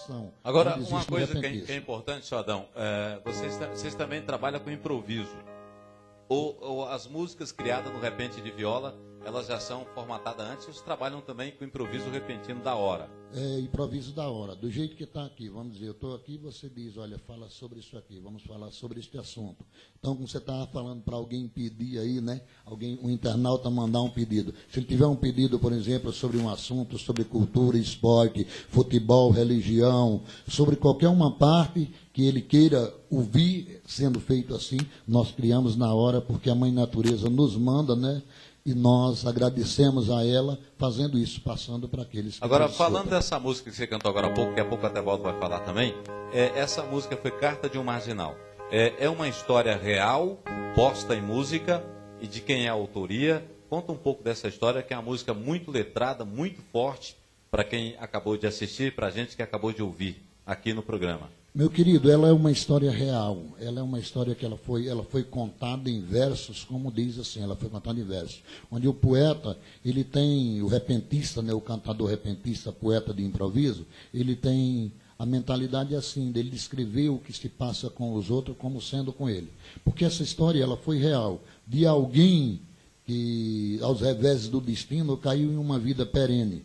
tradição. Agora, onde uma existe um coisa que repentismo. é importante, senhor Adão, vocês também trabalham com improviso. Ou as músicas criadas no repente de viola, elas já são formatadas antes, ou vocês trabalham também com improviso repentino da hora? É improviso da hora, do jeito que está aqui. Vamos dizer, eu estou aqui, você diz, olha, fala sobre isso aqui, vamos falar sobre este assunto. Então, como você estava falando para alguém pedir aí, né? Um internauta mandar um pedido. Se ele tiver um pedido, por exemplo, sobre um assunto, sobre cultura, esporte, futebol, religião, sobre qualquer uma parte que ele queira ouvir sendo feito assim, nós criamos na hora, porque a Mãe Natureza nos manda, né? E nós agradecemos a ela fazendo isso, passando para aqueles que... Agora, falando dessa música que você cantou agora há pouco, que a pouco até Valdo vai falar também, essa música foi Carta de um Marginal. É uma história real, posta em música, e de quem é a autoria. Conta um pouco dessa história, que é uma música muito letrada, muito forte, para quem acabou de assistir, para a gente que acabou de ouvir aqui no programa. Meu querido, ela é uma história real. Ela é uma história que ela foi contada em versos, como diz assim, ela foi contada em versos. Onde o poeta, ele tem, o repentista, né, o cantador repentista, poeta de improviso, ele tem a mentalidade assim, dele descrever o que se passa com os outros como sendo com ele. Porque essa história, ela foi real, de alguém que, aos revés do destino, caiu em uma vida perene.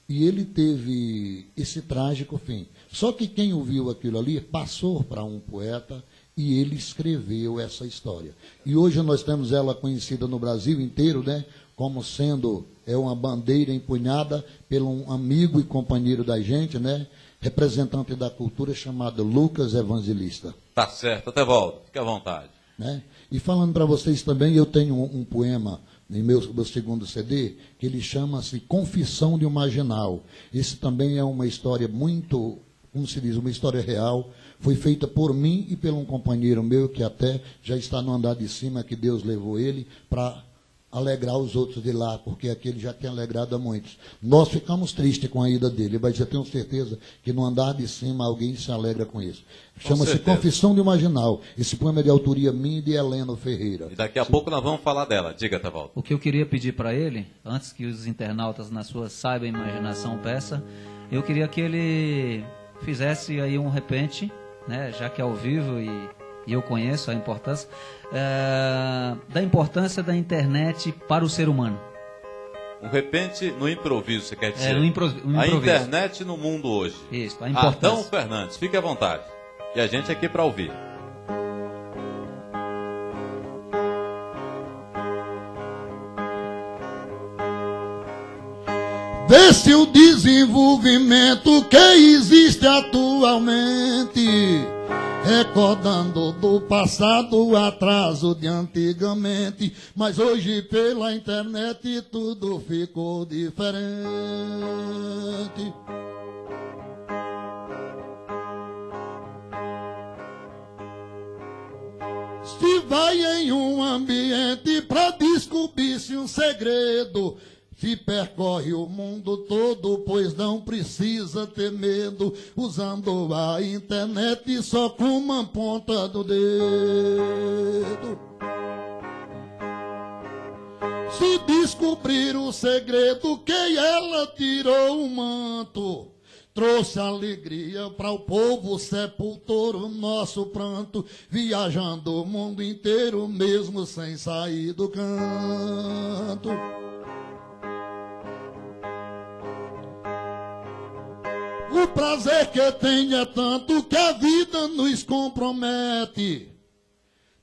E ele teve esse trágico fim. Só que quem ouviu aquilo ali passou para um poeta e ele escreveu essa história. E hoje nós temos ela conhecida no Brasil inteiro, né, como sendo uma bandeira empunhada por um amigo e companheiro da gente, né, representante da cultura, chamado Lucas Evangelista. Tá certo, até volto, fique à vontade. Né? E falando para vocês também, eu tenho um poema em meu segundo CD, que ele chama-se Confissão de um Marginal. Esse também é uma história muito, como se diz, uma história real. Foi feita por mim e por um companheiro meu, que até já está no andar de cima, que Deus levou ele para alegrar os outros de lá, porque aquele já tem alegrado a muitos. Nós ficamos tristes com a ida dele, mas eu tenho certeza que no andar de cima alguém se alegra com isso. Chama-se Confissão de um Marginal. Esse poema é de autoria minha e de Heleno Ferreira. E daqui a pouco nós vamos falar dela. Diga, Tevaldo. O que eu queria pedir para ele, antes que os internautas na sua saiba imaginação peça, eu queria que ele fizesse aí um repente, né, já que é ao vivo e eu conheço a importância, da importância da internet para o ser humano. Um repente no improviso, você quer dizer? No improviso. A internet no mundo hoje. Isso, a importância. Adão Fernandes, fique à vontade. E a gente aqui para ouvir. Vê se o desenvolvimento que existe atualmente, recordando do passado o atraso de antigamente, mas hoje pela internet tudo ficou diferente. Se vai em um ambiente para descobrir-se um segredo, se percorre o mundo todo, pois não precisa ter medo, usando a internet só com uma ponta do dedo. Se descobrir o segredo que ela tirou o manto, trouxe alegria para o povo, sepultou o nosso pranto, viajando o mundo inteiro, mesmo sem sair do canto. O prazer que tem é tanto que a vida nos compromete.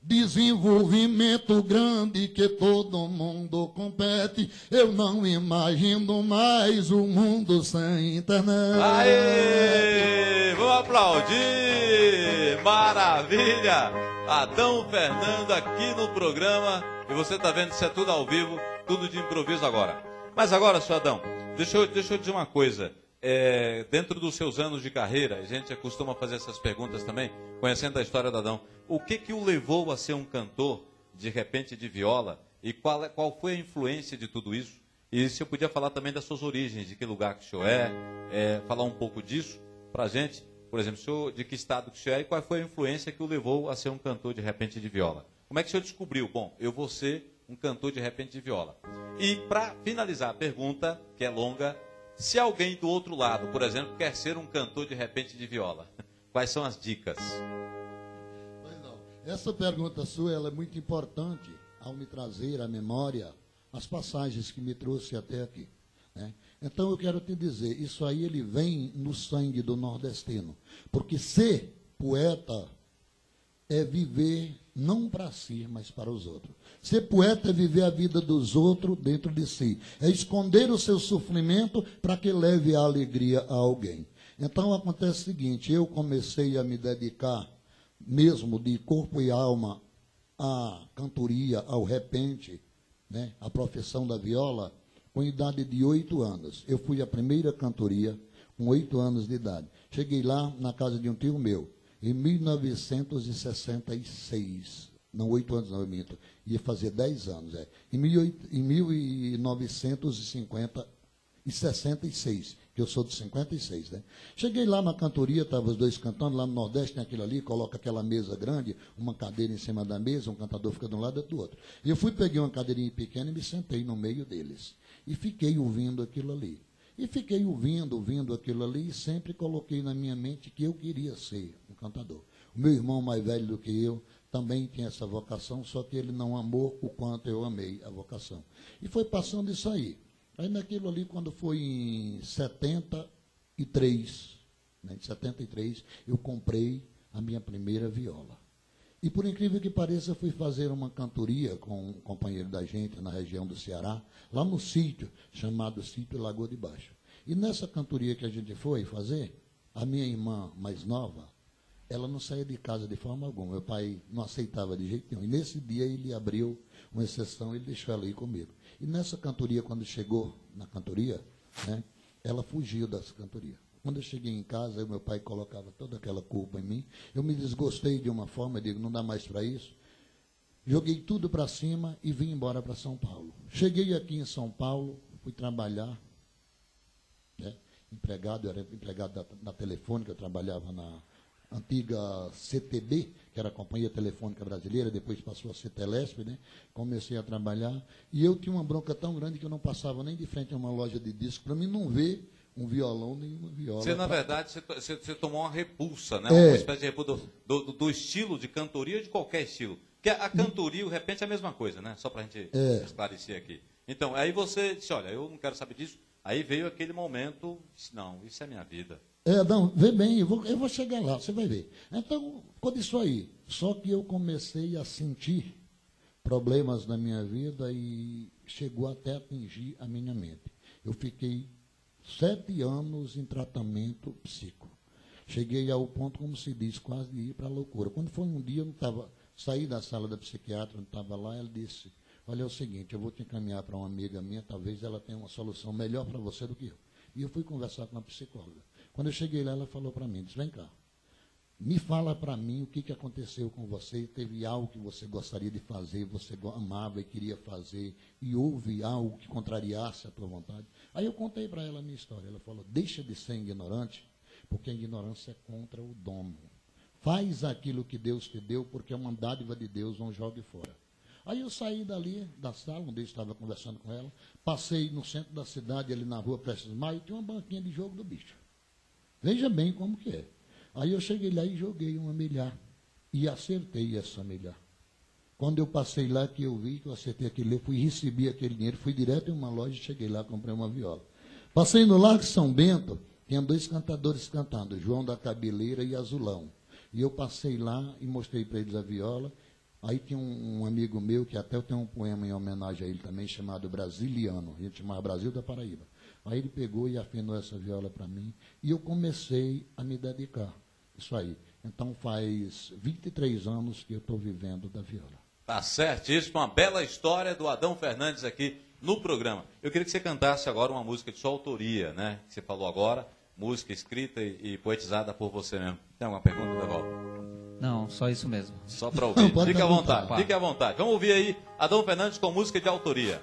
Desenvolvimento grande que todo mundo compete. Eu não imagino mais o mundo sem internet. Aê! Vamos aplaudir! Maravilha! Adão Fernando aqui no programa. E você está vendo, isso é tudo ao vivo, tudo de improviso agora. Mas agora, senhor Adão, deixa eu dizer uma coisa. Dentro dos seus anos de carreira, a gente costuma fazer essas perguntas também, conhecendo a história do Adão. O que o levou a ser um cantor, de repente, de viola? E qual foi a influência de tudo isso? E se eu podia falar também das suas origens, de que lugar que o senhor falar um pouco disso para a gente. Por exemplo, senhor, de que estado que o senhor é e qual foi a influência que o levou a ser um cantor, de repente, de viola? Como é que o senhor descobriu? Bom, eu vou ser um cantor, de repente, de viola. E para finalizar a pergunta, que é longa, Se alguém do outro lado, por exemplo, quer ser um cantor de repente de viola, quais são as dicas? Pois não. Essa pergunta sua ela é muito importante ao me trazer à memória as passagens que me trouxe até aqui, né? Então eu quero te dizer, isso aí ele vem no sangue do nordestino, porque ser poeta é viver não para si, mas para os outros. Ser poeta é viver a vida dos outros dentro de si. É esconder o seu sofrimento para que leve a alegria a alguém. Então acontece o seguinte, eu comecei a me dedicar mesmo de corpo e alma à cantoria, ao repente, né, à profissão da viola, com idade de 8 anos. Eu fui à primeira cantoria com 8 anos de idade. Cheguei lá na casa de um tio meu, em 1966. Não, 8 anos não, eu minto. Ia fazer 10 anos, Em 1966, que eu sou de 56, né? Cheguei lá na cantoria, estavam os dois cantando, lá no Nordeste tem aquilo ali, coloca aquela mesa grande, uma cadeira em cima da mesa, um cantador fica de um lado e do outro. E eu fui, peguei uma cadeirinha pequena e me sentei no meio deles. E fiquei ouvindo aquilo ali. E fiquei ouvindo aquilo ali, e sempre coloquei na minha mente que eu queria ser um cantador. O meu irmão mais velho do que eu também tinha essa vocação, só que ele não amou o quanto eu amei a vocação. E foi passando isso aí. Aí naquilo ali, quando foi em 73, né, em 73, eu comprei a minha primeira viola. E por incrível que pareça, eu fui fazer uma cantoria com um companheiro da gente na região do Ceará, lá no sítio, chamado Sítio Lagoa de Baixo. E nessa cantoria que a gente foi fazer, a minha irmã mais nova, ela não saía de casa de forma alguma. Meu pai não aceitava de jeito nenhum. E nesse dia ele abriu uma exceção, ele deixou ela ir comigo. E nessa cantoria, quando chegou na cantoria, né, ela fugiu dessa cantoria. Quando eu cheguei em casa, meu pai colocava toda aquela culpa em mim. Eu me desgostei de uma forma, eu digo, não dá mais para isso. Joguei tudo para cima e vim embora para São Paulo. Cheguei aqui em São Paulo, fui trabalhar, né, empregado, eu era empregado da Telefônica, eu trabalhava na antiga CTB, que era a Companhia Telefônica Brasileira, depois passou a ser Telesp, né? Comecei a trabalhar, e eu tinha uma bronca tão grande que eu não passava nem de frente a uma loja de disco, para mim não ver um violão nem uma viola. Você, na verdade, você tomou uma repulsa, né? Uma espécie de repulsa do estilo de cantoria, de qualquer estilo. Porque a cantoria, de repente, é a mesma coisa, né? Só para a gente esclarecer aqui. Então, aí você disse, olha, eu não quero saber disso. Aí veio aquele momento, disse, não, isso é minha vida. Não, vê bem, eu vou chegar lá, você vai ver. Então, ficou disso aí. Só que eu comecei a sentir problemas na minha vida e chegou até a atingir a minha mente. Eu fiquei 7 anos em tratamento psíquico. Cheguei ao ponto, como se diz, quase de ir para a loucura. Quando foi um dia, eu não estava, saí da sala da psiquiatra, não estava lá, ela disse, olha, é o seguinte, eu vou te encaminhar para uma amiga minha, talvez ela tenha uma solução melhor para você do que eu. E eu fui conversar com a psicóloga. Quando eu cheguei lá, ela falou para mim, disse, vem cá, me fala para mim o que aconteceu com você, teve algo que você gostaria de fazer, você amava e queria fazer, e houve algo que contrariasse a tua vontade. Aí eu contei para ela a minha história, ela falou, deixa de ser ignorante, porque a ignorância é contra o dono. Faz aquilo que Deus te deu, porque é uma dádiva de Deus, não jogue fora. Aí eu saí dali, da sala, onde eu estava conversando com ela, passei no centro da cidade, ali na rua Prestes Maio, tinha uma banquinha de jogo do bicho. Veja bem como que é. Aí eu cheguei lá e joguei uma milhar. E acertei essa milhar. Quando eu passei lá, que eu vi que eu acertei aquele, eu fui receber aquele dinheiro, fui direto em uma loja, cheguei lá, comprei uma viola. Passei no Largo São Bento, tinha 2 cantadores cantando, João da Cabeleira e Azulão. E eu passei lá e mostrei para eles a viola. Aí tinha um amigo meu, que até eu tenho um poema em homenagem a ele também, chamado Brasiliano. A gente chamava Brasil da Paraíba. Aí ele pegou e afinou essa viola para mim. E eu comecei a me dedicar. Isso aí. Então faz 23 anos que eu estou vivendo da viola. Tá certíssimo. Uma bela história do Adão Fernandes aqui no programa. Eu queria que você cantasse agora uma música de sua autoria, né? Que você falou agora. Música escrita e poetizada por você mesmo. Tem alguma pergunta, Devaldo? Não, só isso mesmo. Só para ouvir. Fique à vontade, fique à vontade. Vamos ouvir aí Adão Fernandes com música de autoria.